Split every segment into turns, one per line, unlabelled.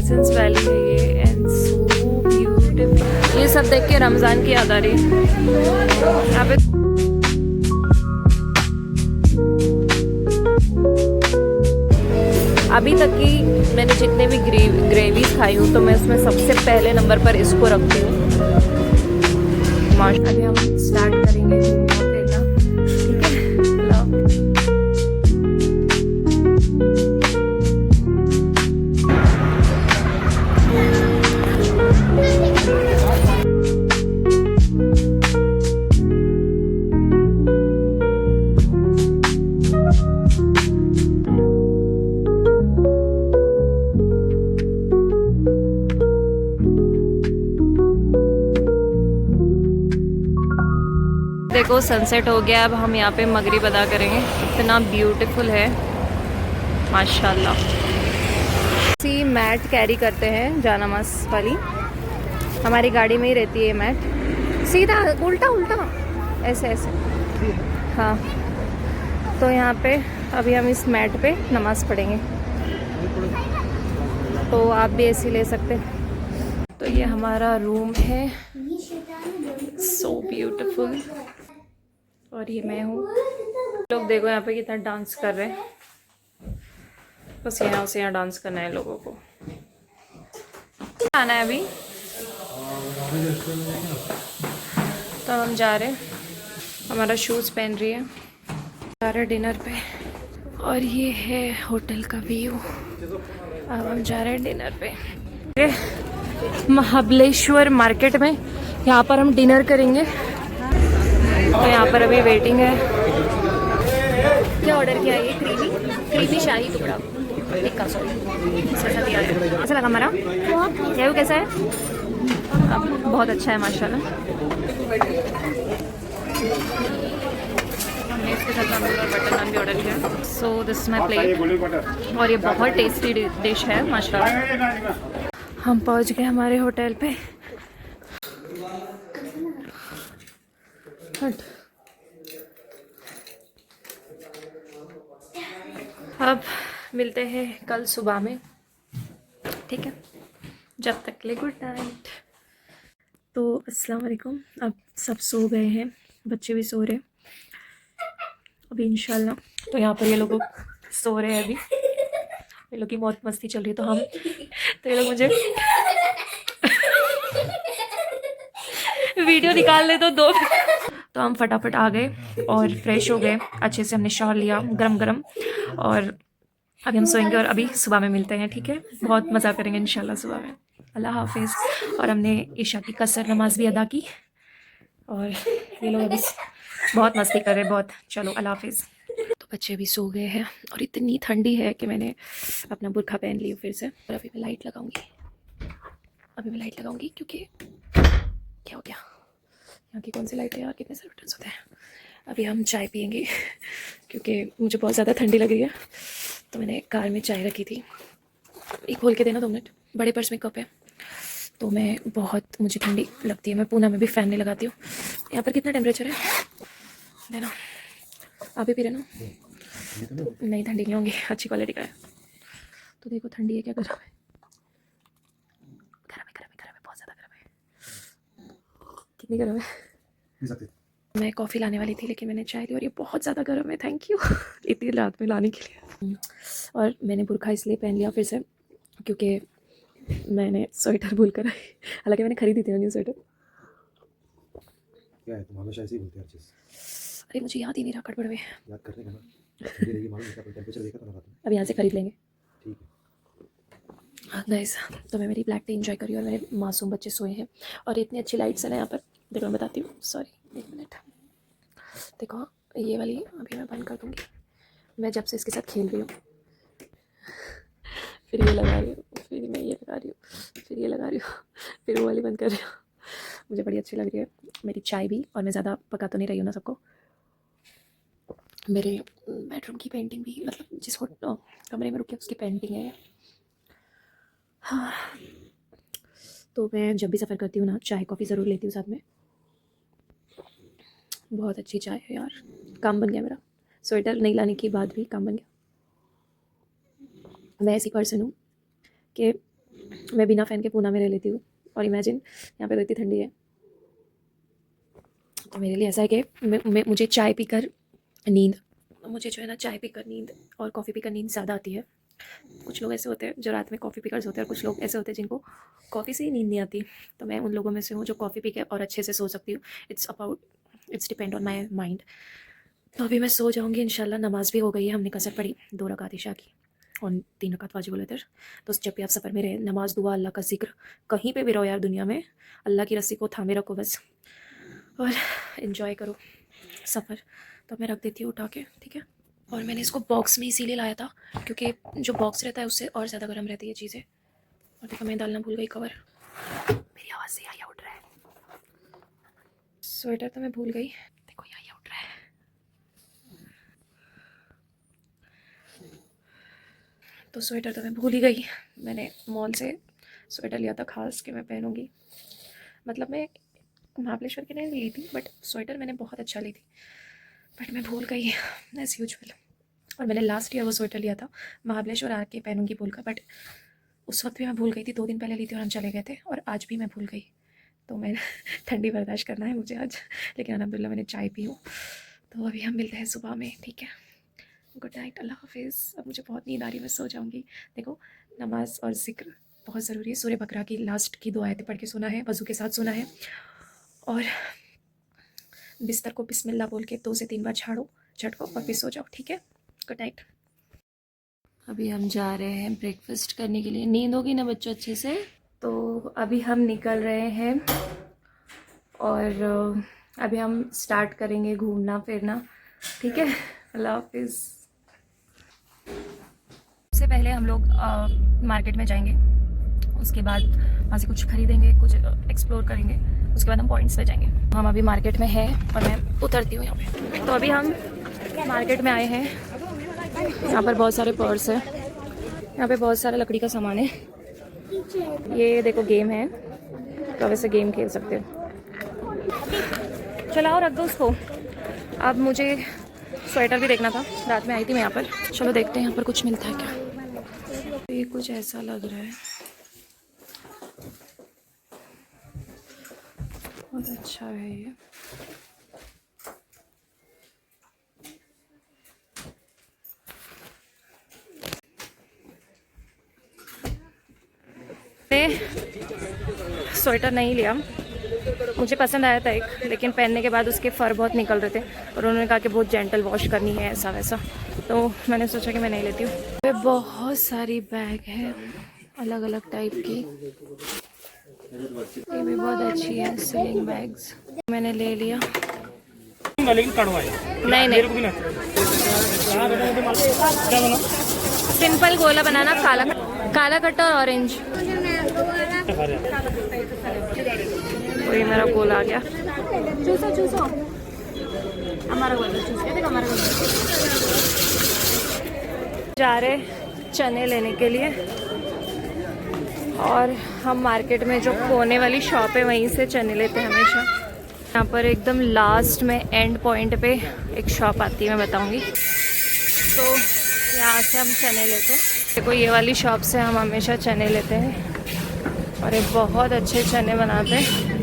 Essence valley है ये and so beautiful. ये सब देख के रमज़ान की याद आ रही है। यहाँ पे अभी तक की मैंने जितने भी ग्रेवीज खाई हूँ तो मैं उसमें सबसे पहले नंबर पर इसको रखती हूँ। अभी हम स्टार्ट करेंगे घूमना फिरना, ठीक है। लो देखो सनसेट हो गया। अब हम यहाँ पे मगरिब अदा करेंगे। इतना ब्यूटीफुल है माशाल्लाह। सी मैट कैरी करते हैं जानामाज वाली, हमारी गाड़ी में ही रहती है मैट। सीधा उल्टा उल्टा ऐसे ऐसे, हाँ। तो यहाँ पे अभी हम इस मैट पे नमाज़ पढ़ेंगे, तो आप भी ऐसे ले सकते हैं। तो ये हमारा रूम है, सो ब्यूटीफुल। और ये मैं हूँ। लोग देखो यहाँ पे कितना डांस कर रहे हैं, बस यहाँ से यहाँ डांस करना है लोगों को। आना है अभी, तो हम जा रहे हैं। हमारा शूज़ पहन रही है, जा रहे डिनर पे। और ये है होटल का व्यू। अब हम जा रहे हैं डिनर पे महाबलेश्वर मार्केट में। यहाँ पर हम डिनर करेंगे। तो यहाँ पर अभी वेटिंग है। क्या ऑर्डर किया? ये क्रीमी शाही टुकड़ा टिक्का, सॉरी, ऐसा दिया है। अच्छा लगा हमारा? ये कैसा है? बहुत अच्छा है माशाल्लाह। हमने इसके साथ तंदूर और बटर नान भी ऑर्डर किया। So this is my plate और ये बहुत टेस्टी डिश है माशाल्लाह। हम पहुँच गए हमारे होटल पे। अब मिलते हैं कल सुबह में, ठीक है। जब तक के लिए गुड नाइट। तो अस्सलाम वालेकुम। अब सब सो गए हैं, बच्चे भी सो रहे हैं अभी इंशाल्लाह। तो यहाँ पर ये लोग सो रहे हैं अभी, ये लोग की बहुत मस्ती चल रही है। तो ये लोग मुझे वीडियो निकाल ले तो दो। तो हम फटाफट आ गए और फ्रेश हो गए, अच्छे से हमने शावर लिया गरम गरम, और अभी हम सोएंगे और अभी सुबह में मिलते हैं, ठीक है। बहुत मज़ा करेंगे इंशाल्लाह सुबह में। अल्लाह हाफिज़। और हमने ईशा की कसर नमाज भी अदा की और ये लोग अभी बहुत मस्ती कर रहे हैं बहुत। चलो अल्लाह हाफिज़। तो बच्चे अभी सो गए हैं और इतनी ठंडी है कि मैंने अपना बुर्खा पहन लिया फिर से। और अभी मैं लाइट लगाऊंगी, क्योंकि क्या हो गया, यहाँ की कौन सी लाइट है यार, कितने सारे बटन्स होते हैं। अभी हम चाय पियेंगे क्योंकि मुझे बहुत ज़्यादा ठंडी लग रही है। तो मैंने कार में चाय रखी थी। एक खोल के देना 2 मिनट, बड़े पर्स में कप है। तो मुझे ठंडी लगती है। मैं पूना में भी फ़ैन नहीं लगाती हूँ। यहाँ पर कितना टेम्परेचर है देना, आप भी पी रहे ना? नहीं ठंडी नहीं होंगी, अच्छी क्वालिटी का है। तो देखो ठंडी है क्या, गर्म है? गर्म है, बहुत ज़्यादा गर्म है। कितनी गर्म है? मैं कॉफ़ी लाने वाली थी लेकिन मैंने चाय ली और ये बहुत ज़्यादा गर्म है। थैंक यू इतनी रात में लाने के लिए। और मैंने बुर्खा इसलिए पहन लिया फिर से क्योंकि मैंने स्वेटर भूल कर आई। हालांकि मैंने खरीदी थी ना न्यू स्वेटर।
क्या है, तुम हमेशा ऐसे ही बोलते हो हर चीज़।
अरे मुझे याद ही नहीं रहा, गड़बड़ में।
याद करने का ना, ठंडी रहेगी मालूम है क्या, टेम्परेचर देखा था ना रात में।
अब यहाँ से खरीद लेंगे,
ठीक है।
गाइस। तो मैं मेरी ब्लैक टी एंजॉय करी और मेरे मासूम बच्चे सोए हैं। और इतनी अच्छी लाइट्स है ना यहाँ पर, देखो मैं बताती हूँ। सॉरी 1 मिनट, देखो ये वाली अभी मैं बंद कर दूँगी। मैं जब से इसके साथ खेल रही हूँ, फिर ये लगा रही हूँ, फिर मैं ये लगा रही हूँ, फिर ये लगा रही हूँ, फिर वो वाली बंद कर रही हूँ। मुझे बड़ी अच्छी लग रही है मेरी चाय भी, और मैं ज़्यादा पका तो नहीं रही हूँ ना सबको। मेरे बेडरूम की पेंटिंग भी, मतलब जिस कमरे में रुकी उसकी पेंटिंग है। हाँ, तो मैं जब भी सफ़र करती हूँ ना, चाय कॉफ़ी ज़रूर लेती हूँ साथ में। बहुत अच्छी चाय है यार। काम बन गया मेरा, स्वेटर नहीं लाने के बाद भी काम बन गया। मैं ऐसी पर्सन हूँ कि मैं बिना फ़ैन के पूना में रह लेती हूँ, और इमेजिन यहाँ पे तो इतनी ठंडी है। तो मेरे लिए ऐसा है कि मुझे चाय पीकर नींद, मुझे जो है ना चाय पीकर नींद और कॉफ़ी पीकर नींद ज़्यादा आती है। कुछ लोग ऐसे होते हैं जो रात में कॉफ़ी पीकर्स होते हैं, और कुछ लोग ऐसे होते हैं जिनको कॉफ़ी से ही नींद नहीं आती। तो मैं उन लोगों में से हूँ जो कॉफ़ी पी के और अच्छे से सो सकती हूँ। It's depend on my mind. तो अभी मैं सो जाऊँगी इंशाल्लाह। नमाज़ भी हो गई है, हमने कसर पढ़ी 2 रकात इशा की और 3 रकात वाजिबुल वितर। तो जब भी आप सफ़र में रहें, नमाज़, दुआ, अल्लाह का ज़िक्र, कहीं पे भी रहो यार दुनिया में, अल्लाह की रस्सी को थामे रखो बस, और इन्जॉय करो सफ़र। तो मैं रख देती हूँ उठा के, ठीक है। और मैंने इसको बॉक्स में इसीलिए लाया था क्योंकि जो बॉक्स रहता है उससे और ज़्यादा गर्म रहती है चीज़ें। और देखो मैं डालना भूल गई कवर। मेरी आवाज़ से यहाँ उठ रहा है। स्वेटर तो मैं भूल गई, देखो यहाँ उठ रहा है। तो स्वेटर तो मैं भूल ही गई। मैंने मॉल से स्वेटर लिया था खास कि मैं पहनूंगी। मतलब मैं महाबलेश्वर की नहीं ली थी, बट स्वेटर मैंने बहुत अच्छा ली थी, बट मैं भूल गई एज़ यूजुअल। और मैंने लास्ट ईयर वो स्वेटर लिया था महाबलेश्वर आके पहनूंगी बोलकर, बट उस वक्त भी मैं भूल गई थी। 2 दिन पहले ली थी और हम चले गए थे, और आज भी मैं भूल गई। तो मैं ठंडी बर्दाश्त करना है मुझे आज, लेकिन अल्हम्दुलिल्लाह मैंने चाय पी हूँ। तो अभी हम मिलते हैं सुबह में, ठीक है। गुड नाइट, अल्लाह हाफिज़। अब मुझे बहुत नींद आ रही है, मैं सो जाऊँगी। देखो नमाज और ज़िक्र बहुत ज़रूरी है। सूरह बकरा की लास्ट की 2 आयतें पढ़ के सोना है, वज़ू के साथ सोना है, और बिस्तर को बिस्मिल्लाह बोल के 2 से 3 बार झाड़ो, झटको, और फिर सो जाओ, ठीक है। Good night. अभी हम जा रहे हैं ब्रेकफास्ट करने के लिए। नींद होगी ना बच्चों अच्छे से? तो अभी हम निकल रहे हैं, और अभी हम स्टार्ट करेंगे घूमना फिरना, ठीक है। अल्लाह हाफिज़। सबसे पहले हम लोग मार्केट में जाएंगे, उसके बाद वहाँ से कुछ खरीदेंगे, कुछ एक्सप्लोर करेंगे, उसके बाद हम पॉइंट्स पे जाएंगे। हम अभी मार्केट में हैं और मैं उतरती हूँ यहाँ पे। तो अभी हम मार्केट में आए हैं। यहाँ पर बहुत सारे पर्स है, यहाँ पे बहुत सारा लकड़ी का सामान है। ये देखो गेम है, तो वैसे गेम खेल सकते हो। चलाओ, रख दो उसको। अब मुझे स्वेटर भी देखना था, रात में आई थी मैं यहाँ पर। चलो देखते हैं यहाँ पर कुछ मिलता है क्या। ये कुछ ऐसा लग रहा है, बहुत अच्छा है ये। स्वेटर नहीं लिया, मुझे पसंद आया था एक, लेकिन पहनने के बाद उसके फ़र बहुत निकल रहे थे, और उन्होंने कहा कि बहुत जेंटल वॉश करनी है, ऐसा वैसा। तो मैंने सोचा कि मैं नहीं लेती हूँ। बहुत सारी बैग है अलग अलग टाइप की, ये भी बहुत अच्छी है स्लिंग बैग्स। मैंने ले लिया। नहीं नहीं, सिंपल गोला बनाना, काला काला कट्टा और ऑरेंज। तो ये मेरा गोला आ गया। चूसो चूसो, हमारा गोला चूस के देखो, हमारा गोला। जा रहे चने लेने के लिए, और हम मार्केट में जो कोने वाली शॉप है वहीं से चने लेते हैं हमेशा। यहाँ पर एकदम लास्ट में एंड पॉइंट पे एक शॉप आती है, मैं बताऊंगी। तो यहाँ से हम चने लेते हैं। देखो ये वाली शॉप से हम हमेशा चने लेते हैं, और ये बहुत अच्छे चने बनाते हैं।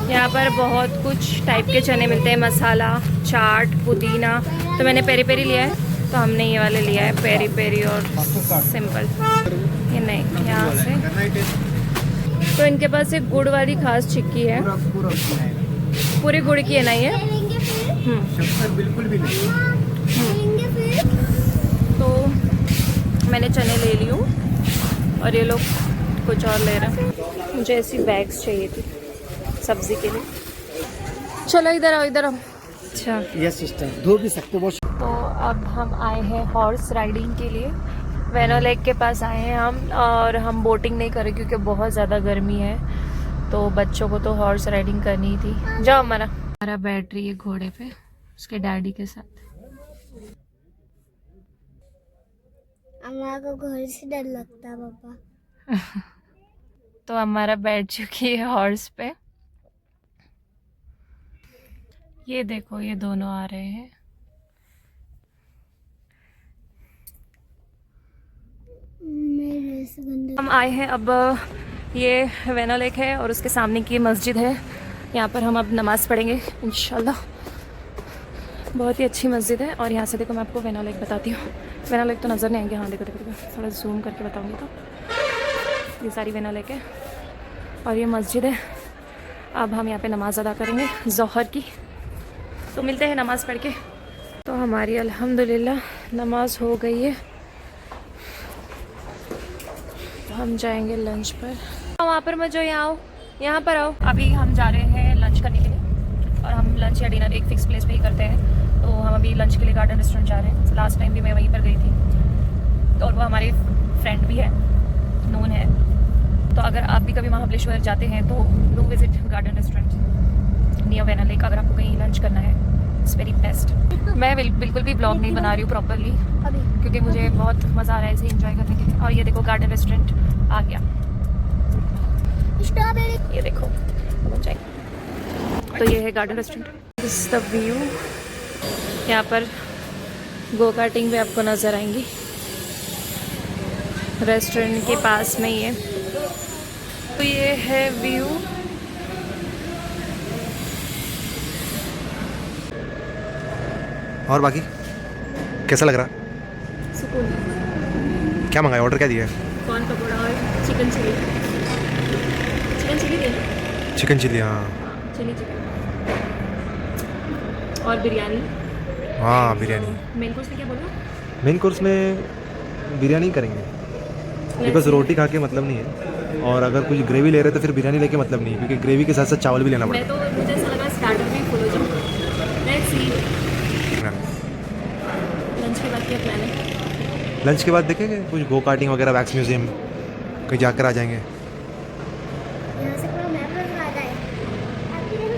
यहाँ पर बहुत कुछ टाइप के चने मिलते हैं, मसाला, चाट, पुदीना। तो मैंने पेरी पेरी लिया है, तो हमने ये वाले लिया है, पेरी पेरी और सिंपल। ये नहीं, यहाँ से। तो इनके पास एक गुड़ वाली खास चिक्की है, पूरी गुड़ की है ना ये।
बिल्कुल भी नहीं।
तो मैंने चने ले ली हूँ, और ये लोग कुछ और ले रहे हैं। मुझे ऐसी बैग्स चाहिए थी सब्जी के लिए। चलो इधर आओ, इधर आओ। अच्छा,
यस सिस्टर, धो भी सकते हो।
तो अब हम आए हैं हॉर्स राइडिंग के लिए। वेनो लेक के पास आए हैं हम, और हम बोटिंग नहीं करें क्योंकि बहुत ज़्यादा गर्मी है। तो बच्चों को तो हॉर्स राइडिंग करनी ही थी। जाओ, हमारा बैटरी है घोड़े पे, उसके डैडी के साथ।
अम्मा को घोड़े से डर लगता है पापा।
तो हमारा बैठ चुकी है हॉर्स पे। ये देखो, ये दोनों आ रहे हैं।
मैं ऐसे गंदे।
हम आए हैं अब, ये वेना लेक है और उसके सामने की मस्जिद है। यहाँ पर हम अब नमाज़ पढ़ेंगे इंशाल्लाह। बहुत ही अच्छी मस्जिद है। और यहाँ से देखो मैं आपको वेना लेक बताती हूँ। वेना लेक तो नज़र नहीं आएंगे, हाँ देखो देखो देखो, थोड़ा जूम करके बताऊँगी तो ये सारी वेना लेक है और ये मस्जिद है। अब हम यहाँ पे नमाज़ अदा करेंगे ज़ोहर की, तो मिलते हैं नमाज़ पढ़ के। तो हमारी अल्हम्दुलिल्लाह नमाज हो गई है। हम जाएंगे लंच पर। वहाँ पर मत जो, यहाँ आओ, यहाँ पर आओ। अभी हम जा रहे हैं लंच करने के लिए और हम लंच या डिनर एक फ़िक्स प्लेस पे ही करते हैं। तो हम अभी लंच के लिए गार्डन रेस्टोरेंट जा रहे हैं। लास्ट टाइम भी मैं वहीं पर गई थी तो, और वो हमारे फ्रेंड भी है, नोन है। तो अगर आप भी कभी महाबलेश्वर जाते हैं तो do visit garden restaurant near vena lake. अगर आपको कहीं लंच करना है, इट्स वेरी बेस्ट। मैं बिल्कुल भी ब्लॉग नहीं बना रही हूँ प्रॉपरली, क्योंकि मुझे बहुत मज़ा आ रहा है इसे एंजॉय करने के लिए। और ये देखो गार्डन रेस्टोरेंट आ गया, ये देखो तो ये है garden restaurant. This is the view. यहाँ पर गो कार्टिंग भी आपको नज़र आएंगी रेस्टोरेंट के पास में ही है। तो ये है व्यू।
और बाकी कैसा लग रहा?
सुकून।
क्या मंगाया, ऑर्डर क्या दिया?
कॉर्न पकौड़ा और चिकन चिली। चिकन चिली देना,
चिकन चिली, हाँ
चिली चिकन और बिरयानी।
हाँ बिरयानी।
मेन कोर्स में क्या बोला?
मेन कोर्स में बिरयानी करेंगे, बिकॉज रोटी खा के मतलब नहीं है, और अगर कुछ ग्रेवी ले रहे तो फिर बिरयानी लेके मतलब नहीं है, क्योंकि ग्रेवी के साथ साथ चावल भी लेना
मैं
पड़ेगा।
तो मुझे ऐसा लगा स्टार्टर भी फुल हो जाए। लेट्स सी लंच के बाद क्या प्लान है?
लंच के बाद देखेंगे कुछ गो कार्टिंग वगैरह, वैक्स म्यूजियम कहीं जाकर आ जाएंगे।
यहाँ से पूरा मैप लगा है। आपकी नहीं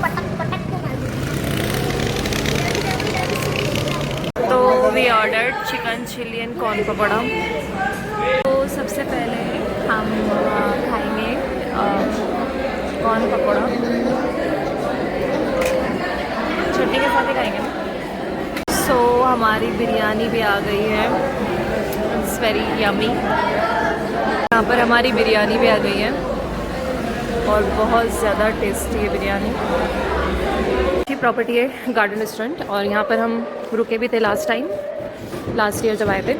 पटक पटक को मार दो।
तो we ordered chicken chilli and corn pakora. तो सबसे पहले हम खाएंगे कॉर्न पकौड़ा, चटनी के साथ ही खाएंगे। सो हमारी बिरयानी भी आ गई है, इट्स वेरी यमी। यहाँ पर हमारी बिरयानी भी आ गई है और बहुत ज़्यादा टेस्टी है बिरयानी। अच्छी प्रॉपर्टी है गार्डन रेस्टोरेंट, और यहाँ पर हम रुके भी थे लास्ट ईयर जब आए थे।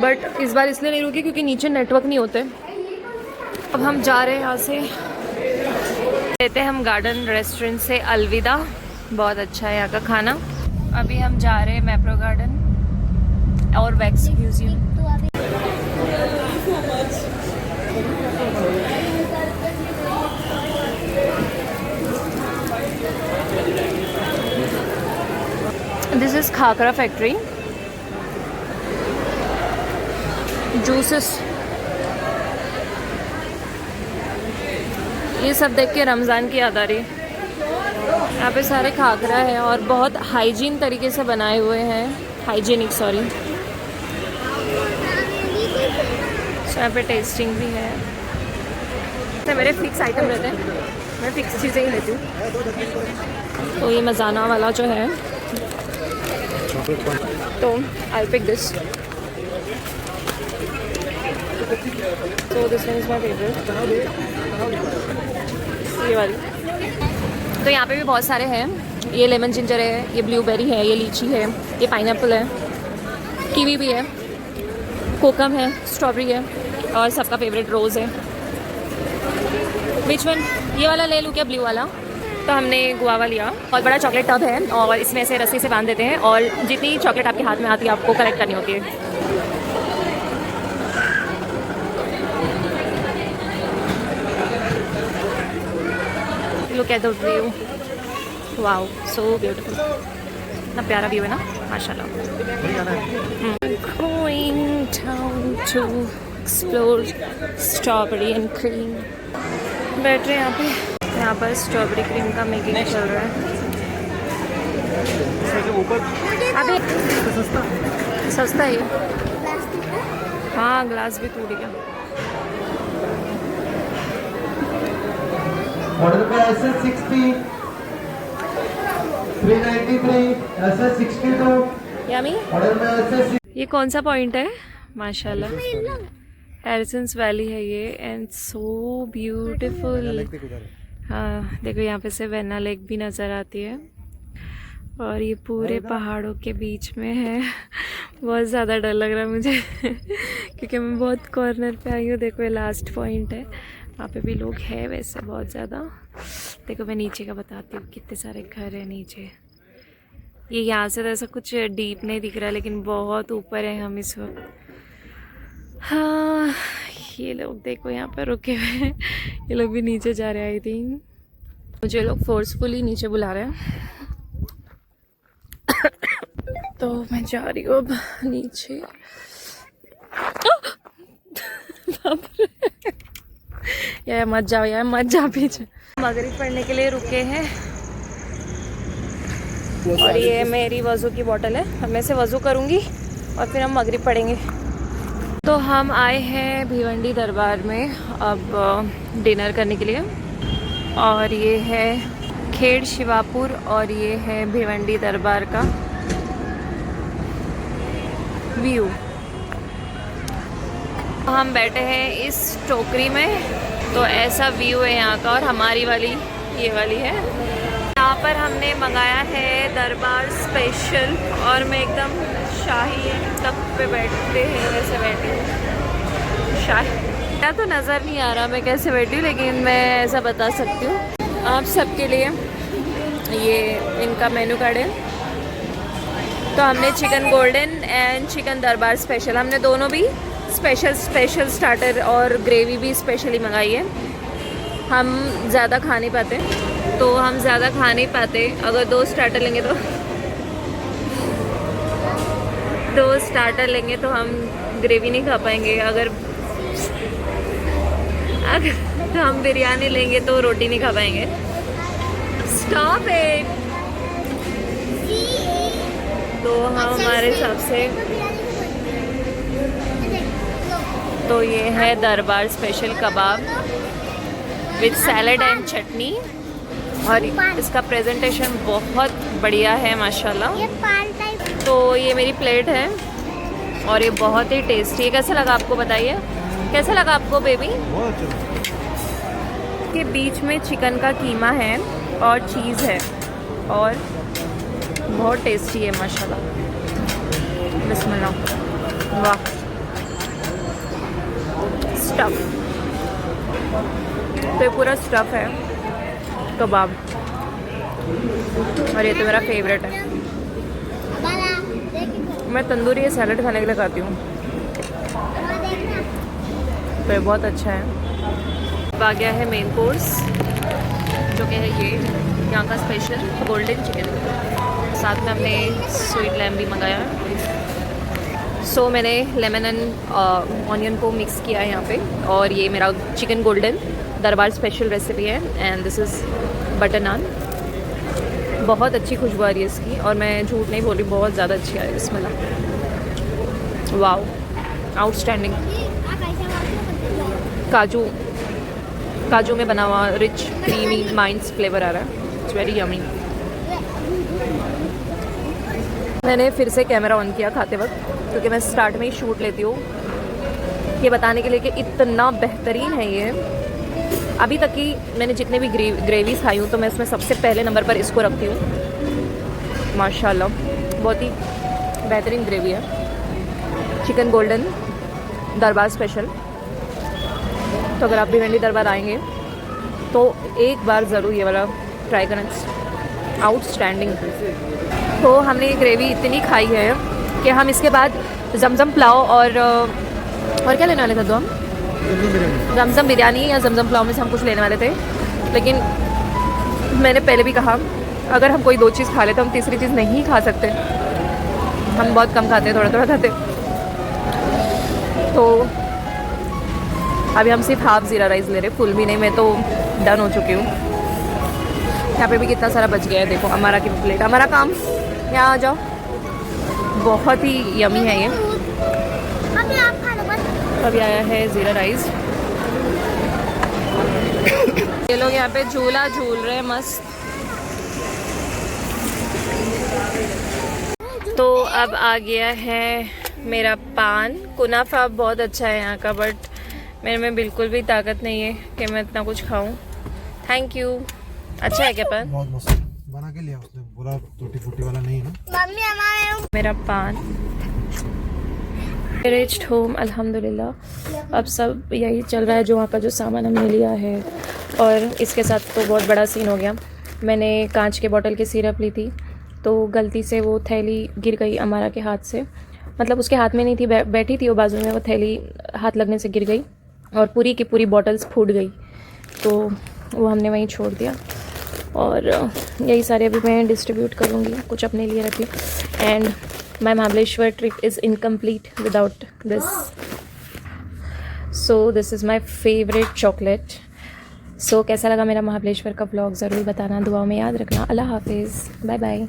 बट इस बार इसलिए नहीं रुके क्योंकि नीचे नेटवर्क नहीं होते। अब हम जा रहे हैं यहाँ से, लेते हैं हम गार्डन रेस्टोरेंट से अलविदा। बहुत अच्छा है यहाँ का खाना। अभी हम जा रहे हैं मैप्रो गार्डन और wax museum. This is khakra factory juices. ये सब देख के रमज़ान की याद आ रही है। यहाँ पे सारे खाकरा है और बहुत हाइजीन तरीके से बनाए हुए हैं, हाइजीनिक सॉरी। सो यहाँ पे टेस्टिंग भी है। तो मेरे फिक्स आइटम रहते हैं, मैं फिक्स चीज़ें ही लेती हूँ। तो ये मज़ाना वाला जो है, तो I pick this. So this one is my favorite. ये वाली। तो यहाँ पे भी बहुत सारे हैं। ये लेमन जिंजर है, ये ब्लूबेरी है, ये लीची है, ये पाइनएप्पल है, कीवी भी है, कोकम है, स्ट्रॉबेरी है, और सबका फेवरेट रोज़ है। Which one? ये वाला ले लूँ क्या, ब्लू वाला? तो हमने गुआवा लिया। बहुत बड़ा चॉकलेट टब है और इसमें से रस्सी से बांध देते हैं और जितनी चॉकलेट आपके हाथ में आती है आपको कलेक्ट करनी होती है। Look at the view. Wow, so beautiful. इतना प्यारा व्यू है ना, माशाल्लाह। Going down to explore strawberry and cream. बैठ रहे हैं यहाँ पर स्ट्रॉबेरी क्रीम का मेकिंग चल रहा है। अभी सस्ता है ये। हाँ, ग्लास भी टूट गया।
ऑर्डर पे ऐसे 60
यामी ये कौन सा पॉइंट है? माशाल्लाह हैरिसन्स वैली है ये एंड सो ब्यूटीफुल। हाँ देखो यहाँ पे से वेना लेक भी नज़र आती है और ये पूरे पहाड़ों के बीच में है। बहुत ज़्यादा डर लग रहा है मुझे क्योंकि मैं बहुत कॉर्नर पे आई हूँ। देखो ये लास्ट पॉइंट है, वहाँ पे भी लोग हैं वैसे बहुत ज़्यादा। देखो मैं नीचे का बताती हूँ, कितने सारे घर हैं नीचे। ये यहाँ से तो ऐसा कुछ डीप नहीं दिख रहा लेकिन बहुत ऊपर है हम इस वक्त। हाँ ये लोग देखो यहाँ पर रुके हुए हैं, ये लोग भी नीचे जा रहे हैं। आई थिंक मुझे लोग फोर्सफुली नीचे बुला रहे हैं तो मैं जा रही हूँ अब नीचे। यार मत जाओ, यार मत जाओ पीछे। मगरिब पढ़ने के लिए रुके हैं और ये मेरी वज़ू की बोतल है, अब मैं से वज़ू करूँगी और फिर हम मगरिब पढ़ेंगे। तो हम आए हैं भिवंडी दरबार में अब डिनर करने के लिए और ये है खेड़ शिवापुर और ये है भिवंडी दरबार का व्यू। हम बैठे हैं इस टोकरी में तो ऐसा व्यू है यहाँ का और हमारी वाली ये वाली है। यहाँ पर हमने मंगाया है दरबार स्पेशल और मैं एकदम शाही तक पे बैठते हैं वैसे बैठी हूँ। शाही क्या तो नज़र नहीं आ रहा मैं कैसे बैठी हूँ लेकिन मैं ऐसा बता सकती हूँ आप सबके लिए। ये इनका मेनू कार्ड है। तो हमने चिकन गोल्डन एंड चिकन दरबार स्पेशल, हमने दोनों भी स्पेशल स्टार्टर और ग्रेवी भी स्पेशली मंगाई है। हम ज़्यादा खा नहीं पाते तो हम ज़्यादा खा नहीं पाते, अगर 2 स्टार्टर लेंगे तो 2 स्टार्टर लेंगे तो हम ग्रेवी नहीं खा पाएंगे। अगर हम बिरयानी लेंगे तो रोटी नहीं खा पाएंगे। Stop it. तो हमारे हिसाब से तो ये है Darbar special kebab with salad and chutney और इसका प्रेजेंटेशन बहुत बढ़िया है माशाल्लाह। तो ये मेरी प्लेट है और ये बहुत ही टेस्टी है। कैसा लगा आपको बताइए, कैसा लगा आपको बेबी? के बीच में चिकन का कीमा है और चीज़ है और बहुत टेस्टी है माशाल्लाह। बिस्मिल्लाह। वाह स्टफ़, तो ये पूरा स्टफ़ है कबाब और ये तो मेरा फेवरेट है। मैं तंदूरी सैलड खाने के लिए खाती हूँ तो ये बहुत अच्छा है। अब आ गया है मेन कोर्स जो कि है ये यहाँ का स्पेशल गोल्डन चिकन, साथ में हमने स्वीट लैम भी मंगाया है। सो मैंने लेमन एंड ऑनियन को मिक्स किया है यहाँ पे और ये मेरा चिकन गोल्डन दरबार स्पेशल रेसिपी है एंड दिस इज़ बटर नान। बहुत अच्छी खुशबू आ रही है इसकी और मैं झूठ नहीं बोल रही, बहुत ज़्यादा अच्छी आ रही है। बिस्मिल्लाह। Wow outstanding. काजू में बना हुआ रिच क्रीमी माइंस फ्लेवर आ रहा है। It's very yummy. मैंने फिर से कैमरा ऑन किया खाते वक्त क्योंकि मैं स्टार्ट में ही शूट लेती हूँ ये बताने के लिए कि इतना बेहतरीन है ये। अभी तक की मैंने जितने भी ग्रेवीज खाई हूँ तो मैं उसमें सबसे पहले नंबर पर इसको रखती हूँ माशाल्लाह। बहुत ही बेहतरीन ग्रेवी है। चिकन गोल्डन दरबार स्पेशल। तो अगर आप भिवंडी दरबार आएंगे तो एक बार ज़रूर ये वाला ट्राई करना। आउटस्टैंडिंग। तो हमने ग्रेवी इतनी खाई है कि हम इसके बाद जमजम पुलाव और क्या लेने वाले थे? तो हम जमजम बिरयानी या जमजम पुलाव में से हम कुछ लेने वाले थे लेकिन मैंने पहले भी कहा अगर हम कोई 2 चीज़ खा ले तो हम तीसरी चीज़ नहीं खा सकते। हम बहुत कम खाते हैं, थोड़ा थोड़ा खाते। तो अभी हम सिर्फ हाफ ज़ीरा राइस ले रहे, फुल भी नहीं। मैं तो डन हो चुकी हूँ। यहाँ पे भी कितना सारा बच गया है। देखो हमारा की प्लेट, हमारा काम। यहाँ आ जाओ। बहुत ही यमी है ये। अभी आया है ज़ीरा राइस। ये लोग यहाँ पे झूला झूल रहे हैं मस्त। अब आ गया है मेरा पान। कुनाफा बहुत अच्छा है यहाँ का, बट मेरे में बिल्कुल भी ताकत नहीं है कि मैं इतना कुछ खाऊं। Thank you. अच्छा है क्या पान?
बहुत मस्त बना के लिया उसने, बोला टूटी फूटी वाला नहीं है ना।
मम्मी हमारे
मेरा पान। रिच्ड होम अल्हम्दुलिल्लाह। अब सब यही चल रहा है जो वहाँ का जो सामान हमने लिया है। और इसके साथ तो बहुत बड़ा सीन हो गया। मैंने कांच के बोतल की सिरप ली थी, तो गलती से वो थैली गिर गई अमारा के हाथ से। मतलब उसके हाथ में नहीं थी, बैठी थी वो बाजू में, वो थैली हाथ लगने से गिर गई और पूरी की पूरी बॉटल्स फूट गई। तो वो हमने वहीं छोड़ दिया। और यही सारे अभी मैं डिस्ट्रीब्यूट करूँगी, कुछ अपने लिए रखी। And my Mahabaleshwar trip is incomplete without this. So this is my favourite chocolate. So कैसा लगा मेरा महाबलेश्वर का व्लॉग ज़रूर बताना, दुआओं में याद रखना। अल्लाह हाफिज़, बाय बाय।